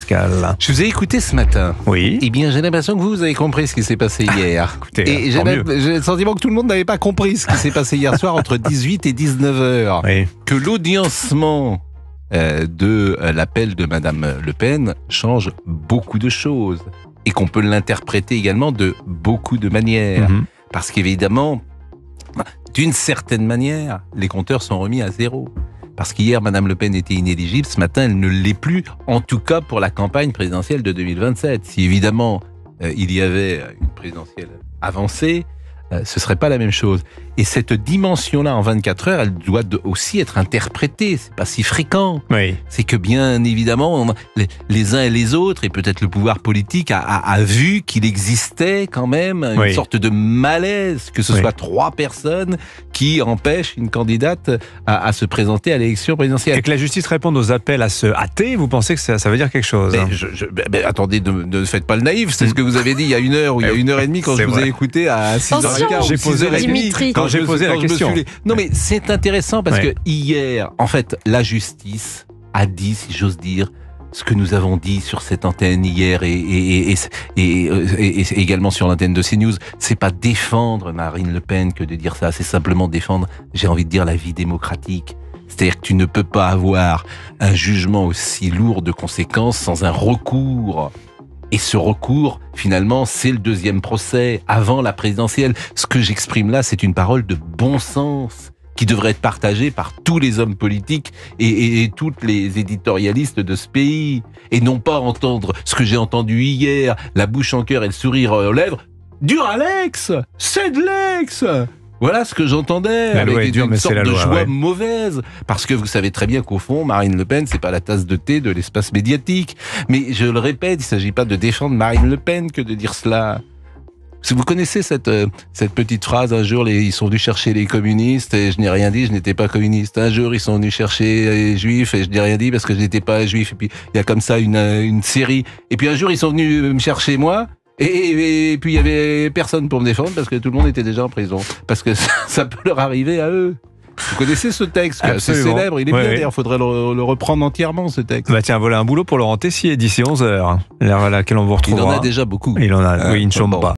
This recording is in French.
Pascal. Je vous ai écouté ce matin. Oui. Eh bien, j'ai l'impression que vous avez compris ce qui s'est passé hier. Écoutez, et j'ai le sentiment que tout le monde n'avait pas compris ce qui s'est passé hier soir entre 18 et 19 heures. Oui. Que l'audiencement de l'appel de Madame Le Pen change beaucoup de choses. Et qu'on peut l'interpréter également de beaucoup de manières. Mhm. Parce qu'évidemment, d'une certaine manière, les compteurs sont remis à zéro. Parce qu'hier, Madame Le Pen était inéligible, ce matin, elle ne l'est plus, en tout cas pour la campagne présidentielle de 2027. Si évidemment, il y avait une présidentielle avancée, ce serait pas la même chose. Et cette dimension-là, en 24 heures, elle doit aussi être interprétée. C'est pas si fréquent. Oui. C'est que bien évidemment, les uns et les autres, et peut-être le pouvoir politique, a vu qu'il existait quand même une sorte de malaise, que ce soit 3 personnes qui empêchent une candidate à se présenter à l'élection présidentielle. Et que la justice réponde aux appels à se hâter, vous pensez que ça veut dire quelque chose? Attendez, ne faites pas le naïf, c'est ce que vous avez dit il y a 1 heure ou il y a 1h30 quand je vous ai écouté à 6h15. J'ai posé la question. J'ai posé la question. Non mais c'est intéressant parce que hier, en fait, la justice a dit, si j'ose dire, ce que nous avons dit sur cette antenne hier et également sur l'antenne de CNews. C'est pas défendre Marine Le Pen que de dire ça, c'est simplement défendre, j'ai envie de dire, la vie démocratique. C'est-à-dire que tu ne peux pas avoir un jugement aussi lourd de conséquences sans un recours. Et ce recours, finalement, c'est le 2e procès, avant la présidentielle. Ce que j'exprime là, c'est une parole de bon sens, qui devrait être partagée par tous les hommes politiques et toutes les éditorialistes de ce pays. Et non pas entendre ce que j'ai entendu hier, la bouche en cœur et le sourire aux lèvres. Duralex! C'est de l'ex! Voilà ce que j'entendais, avec une sorte de joie mauvaise. Parce que vous savez très bien qu'au fond, Marine Le Pen, c'est pas la tasse de thé de l'espace médiatique. Mais je le répète, il s'agit pas de défendre Marine Le Pen que de dire cela. Si vous connaissez cette petite phrase, un jour ils sont venus chercher les communistes et je n'ai rien dit, je n'étais pas communiste. Un jour ils sont venus chercher les juifs et je n'ai rien dit parce que je n'étais pas juif. Et puis il y a comme ça une série. Et puis un jour ils sont venus me chercher moi. Et puis il y avait personne pour me défendre parce que tout le monde était déjà en prison. Parce que ça peut leur arriver à eux. Vous connaissez ce texte, c'est célèbre, il est bien d'ailleurs, il faudrait le reprendre entièrement ce texte. Bah tiens, voilà un boulot pour Laurent Tessier d'ici 11h, l'heure à laquelle on vous retrouvera. Il en a déjà beaucoup. Il en a, oui, il ne chôme pas.